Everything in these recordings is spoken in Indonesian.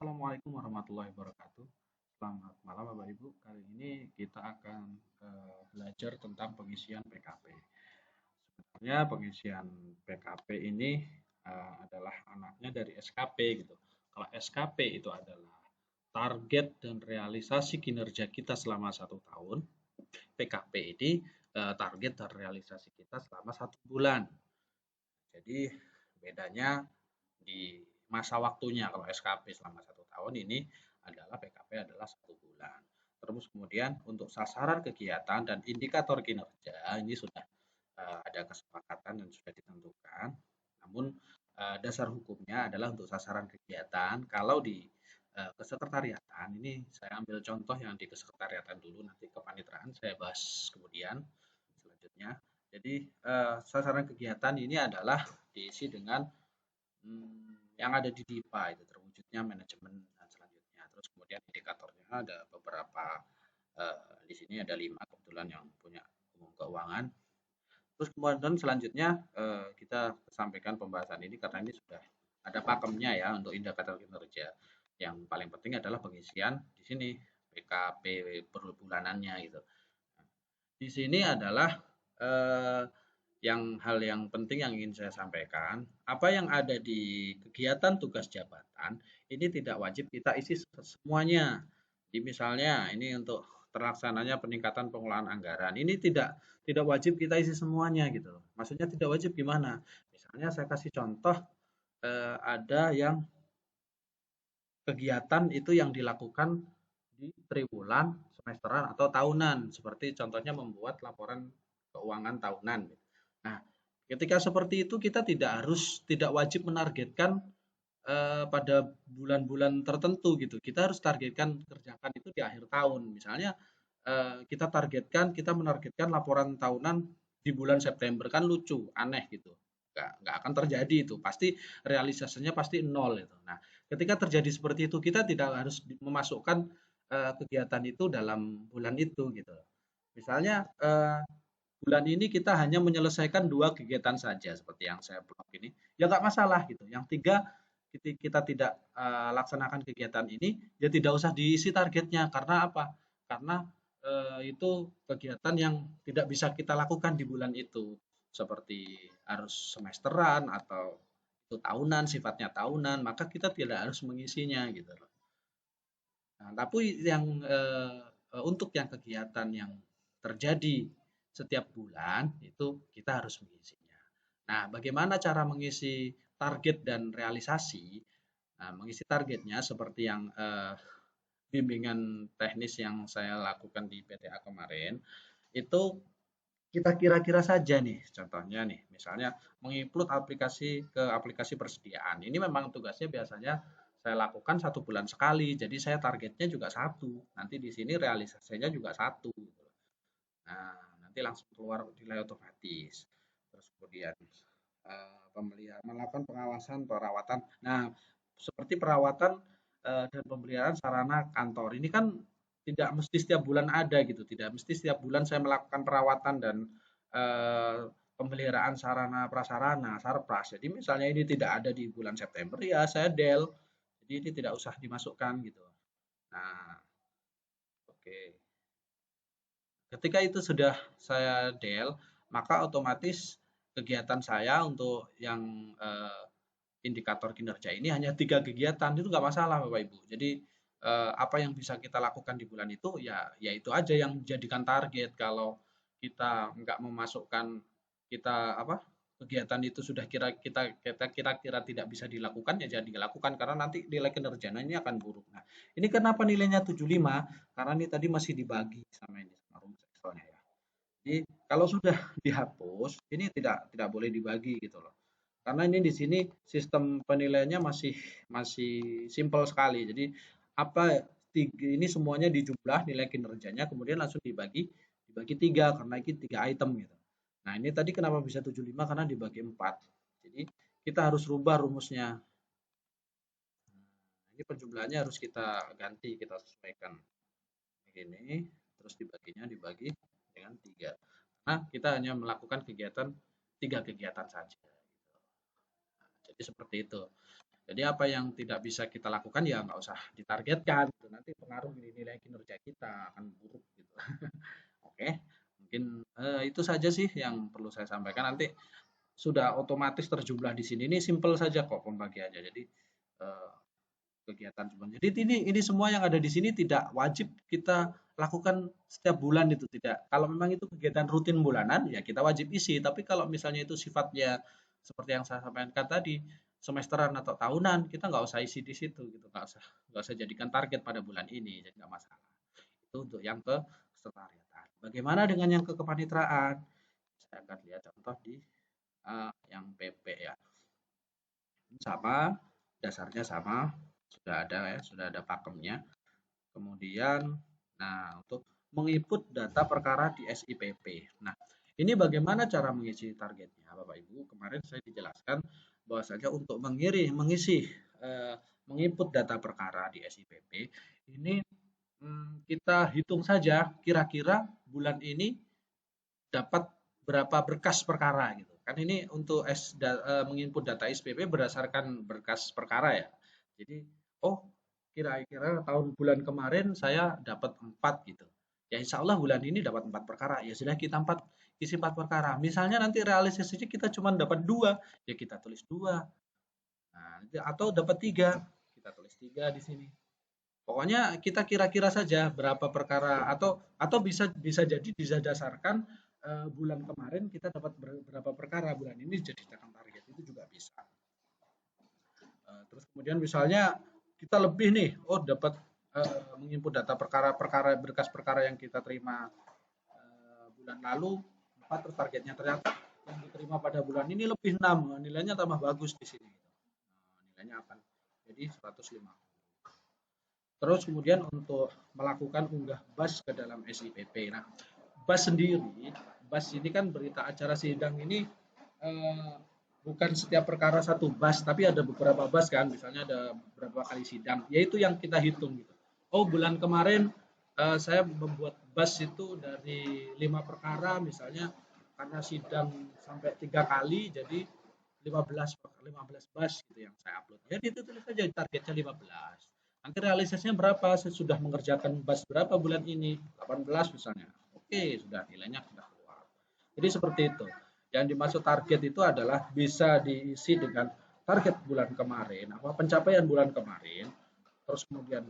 Assalamualaikum warahmatullahi wabarakatuh. Selamat malam Bapak Ibu. Kali ini kita akan belajar tentang pengisian PKP. Sebenarnya pengisian PKP ini adalah anaknya dari SKP gitu. Kalau SKP itu adalah target dan realisasi kinerja kita selama 1 tahun. PKP ini target dan realisasi kita selama 1 bulan. Jadi bedanya di masa waktunya. Kalau SKP selama 1 tahun, ini adalah PKP adalah 1 bulan. Terus kemudian untuk sasaran kegiatan dan indikator kinerja ini sudah ada kesepakatan dan sudah ditentukan. Namun dasar hukumnya adalah untuk sasaran kegiatan. Kalau di kesekretariatan ini saya ambil contoh yang di kesekretariatan dulu, nanti kepaniteraan saya bahas kemudian selanjutnya. Jadi sasaran kegiatan ini adalah diisi dengan yang ada di DIPA itu terwujudnya manajemen dan selanjutnya. Terus kemudian indikatornya ada beberapa di sini ada 5 kebetulan yang punya umum keuangan. Terus kemudian selanjutnya kita sampaikan pembahasan ini karena ini sudah ada pakemnya ya untuk indikator kinerja. Yang paling penting adalah pengisian di sini PKP per bulanannya gitu. Di sini adalah hal yang penting yang ingin saya sampaikan, apa yang ada di kegiatan tugas jabatan ini tidak wajib kita isi semuanya. Jadi misalnya ini untuk terlaksananya peningkatan pengelolaan anggaran, ini tidak wajib kita isi semuanya gitu. Maksudnya tidak wajib gimana? Misalnya saya kasih contoh ada yang kegiatan itu yang dilakukan di triwulan, semesteran atau tahunan, seperti contohnya membuat laporan keuangan tahunan. Nah, ketika seperti itu kita tidak wajib menargetkan pada bulan-bulan tertentu gitu. Kita harus targetkan kerjakan itu di akhir tahun. Misalnya kita menargetkan laporan tahunan di bulan September, kan lucu, aneh gitu. Nggak akan terjadi itu. Pasti realisasinya pasti nol itu. Nah, ketika terjadi seperti itu kita tidak harus memasukkan kegiatan itu dalam bulan itu gitu. Misalnya bulan ini kita hanya menyelesaikan 2 kegiatan saja seperti yang saya blog ini, ya nggak masalah gitu. Yang 3 kita tidak laksanakan kegiatan ini, ya tidak usah diisi targetnya. Karena apa? Karena itu kegiatan yang tidak bisa kita lakukan di bulan itu, seperti harus semesteran atau itu tahunan, sifatnya tahunan, maka kita tidak harus mengisinya gitu loh. Nah, tapi yang untuk yang kegiatan yang terjadi setiap bulan itu kita harus mengisinya. Nah, bagaimana cara mengisi target dan realisasi? Nah, mengisi targetnya seperti yang bimbingan teknis yang saya lakukan di PTA kemarin, itu kita kira-kira saja nih, contohnya nih, misalnya mengupload aplikasi ke aplikasi persediaan. Ini memang tugasnya biasanya saya lakukan 1 bulan sekali, jadi saya targetnya juga 1. Nanti di sini realisasinya juga 1. Nah, nanti langsung keluar nilai otomatis. Terus kemudian melakukan pengawasan perawatan. Nah, seperti perawatan dan pemeliharaan sarana kantor. Ini kan tidak mesti setiap bulan ada gitu, tidak mesti setiap bulan saya melakukan perawatan dan pemeliharaan sarana prasarana, sarpras. Jadi misalnya ini tidak ada di bulan September, ya saya del. Jadi ini tidak usah dimasukkan gitu. Nah, oke. Ketika itu sudah saya del, maka otomatis kegiatan saya untuk yang indikator kinerja ini hanya 3 kegiatan, itu nggak masalah Bapak Ibu. Jadi apa yang bisa kita lakukan di bulan itu ya itu aja yang menjadikan target. Kalau kita nggak memasukkan kita apa kegiatan itu sudah kira-kira tidak bisa dilakukan, ya jadi dilakukan karena nanti nilai kinerjanya akan buruk. Nah, ini kenapa nilainya 75? Karena ini tadi masih dibagi sama ini sama rumus Excelnya ya. Jadi kalau sudah dihapus, ini tidak boleh dibagi gitu loh. Karena ini di sini sistem penilaiannya masih masih simpel sekali. Jadi apa ini semuanya dijumlah nilai kinerjanya kemudian langsung dibagi 3 karena ini 3 item gitu. Nah, ini tadi kenapa bisa 75 karena dibagi 4. Jadi kita harus rubah rumusnya. Ini penjumlahannya harus kita ganti, kita sesuaikan. Begini, terus dibaginya dibagi dengan 3. Nah, kita hanya melakukan 3 kegiatan saja. Jadi seperti itu. Jadi apa yang tidak bisa kita lakukan ya nggak usah ditargetkan gitu. Nanti pengaruh nilai kinerja kita akan buruk gitu. Oke, mungkin itu saja sih yang perlu saya sampaikan. Nanti sudah otomatis terjumlah di sini. Ini simple saja kok pembagiannya. Jadi eh, kegiatan semuanya. Jadi ini semua yang ada di sini tidak wajib kita lakukan setiap bulan itu tidak. Kalau memang itu kegiatan rutin bulanan ya kita wajib isi. Tapi kalau misalnya itu sifatnya seperti yang saya sampaikan tadi semesteran atau tahunan kita nggak usah isi di situ gitu nggak usah jadikan target pada bulan ini jadi nggak masalah. Itu untuk yang ke kesetariatan. Bagaimana dengan yang ke kepaniteraan? Saya akan lihat contoh di yang PP ya. Sama, dasarnya sama, sudah ada pakemnya. Kemudian, nah untuk menginput data perkara di SIPP. Nah, ini bagaimana cara mengisi targetnya, Bapak Ibu? Kemarin saya dijelaskan bahwasanya untuk mengisi menginput data perkara di SIPP ini kita hitung saja kira-kira bulan ini dapat berapa berkas perkara gitu. Kan ini untuk menginput data SPP berdasarkan berkas perkara ya. Jadi, oh kira-kira tahun bulan kemarin saya dapat 4 gitu. Ya insya Allah bulan ini dapat 4 perkara. Ya sudah kita isi 4 perkara. Misalnya nanti realisasinya kita cuma dapat 2, ya kita tulis 2. Nah, atau dapat 3, kita tulis 3 di sini. Pokoknya kita kira-kira saja berapa perkara atau bisa jadi bisa dasarkan bulan kemarin kita dapat berapa perkara, bulan ini jadikan target itu juga bisa. Terus kemudian misalnya kita lebih nih, oh dapat menginput data perkara-perkara berkas perkara yang kita terima bulan lalu 4 terus targetnya ternyata yang diterima pada bulan ini lebih 6, nilainya tambah bagus di sini. Nilainya akan jadi 150. Terus kemudian untuk melakukan unggah BAS ke dalam SIPP. Nah, BAS ini kan berita acara sidang ini eh, bukan setiap perkara satu BAS, tapi ada beberapa BAS kan, misalnya ada beberapa kali sidang, yaitu yang kita hitung gitu. Oh, bulan kemarin saya membuat BAS itu dari 5 perkara misalnya karena sidang sampai 3 kali jadi 15 BAS gitu yang saya upload. Jadi itu tulis saja targetnya 15. Nanti realisasinya berapa? Saya sudah mengerjakan BAS berapa bulan ini? 18 misalnya. Oke, sudah nilainya sudah keluar. Jadi seperti itu. Yang dimaksud target itu adalah bisa diisi dengan target bulan kemarin, apa pencapaian bulan kemarin, terus kemudian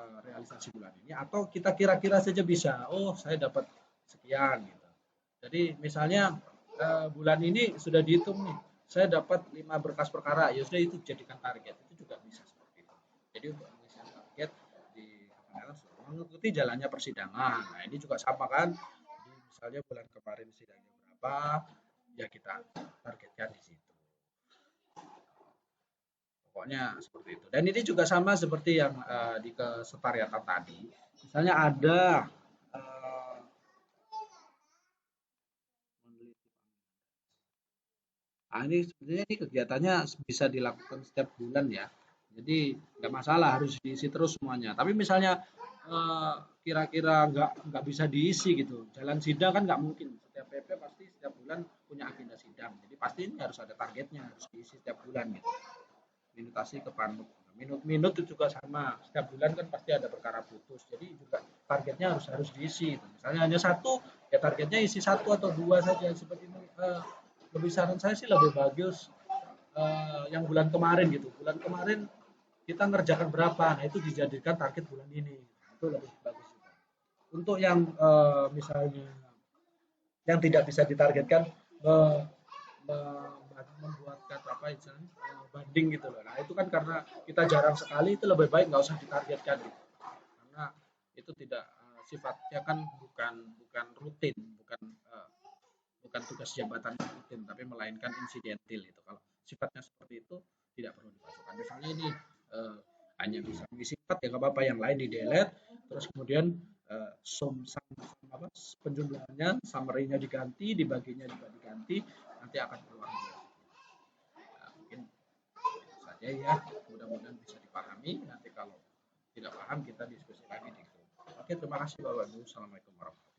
realisasi bulan ini, atau kita kira-kira saja bisa. Oh, saya dapat sekian gitu. Jadi misalnya bulan ini sudah dihitung nih, saya dapat 5 berkas perkara, ya sudah itu jadikan target. Itu juga bisa seperti itu. Jadi untuk mengisi target di mengikuti jalannya persidangan. Nah, ini juga sama kan. Jadi misalnya bulan kemarin sidangnya berapa, ya kita targetkan di situ. Pokoknya seperti itu. Dan ini juga sama seperti yang di kesetariatan tadi. Misalnya ada uh, ini sebenarnya ini kegiatannya bisa dilakukan setiap bulan ya. Jadi nggak masalah harus diisi terus semuanya. Tapi misalnya kira-kira nggak bisa diisi gitu. Jalan sidang kan nggak mungkin. Setiap PP pasti setiap bulan punya agenda sidang. Jadi pasti ini harus ada targetnya, harus diisi setiap bulan gitu. Minutasi ke Panut. Minut-minut itu juga sama. Setiap bulan kan pasti ada perkara putus. Jadi juga targetnya harus diisi. Misalnya hanya satu, ya targetnya isi satu atau dua saja. Seperti ini. Lebih saran saya sih lebih bagus yang bulan kemarin gitu. Bulan kemarin kita ngerjakan berapa, nah itu dijadikan target bulan ini. Itu lebih bagus. Untuk yang misalnya yang tidak bisa ditargetkan, membuatkan apa misalnya banding gitu loh. Nah itu kan karena kita jarang sekali itu lebih baik nggak usah ditargetkan gitu. Karena itu tidak sifatnya kan bukan bukan rutin, bukan bukan tugas jabatan rutin, tapi melainkan insidentil itu. Kalau sifatnya seperti itu tidak perlu dimasukkan. Misalnya ini hanya bisa mengisi 4 ya nggak apa-apa, yang lain di delete. Terus kemudian penjumlahannya, summary-nya diganti, dibaginya juga diganti, nanti akan keluar. Mungkin saja ya, mudah-mudahan bisa dipahami. Nanti kalau tidak paham kita diskusi lagi di grup. Oke, terima kasih Bapak Ibu. Assalamualaikum warahmatullahi wabarakatuh.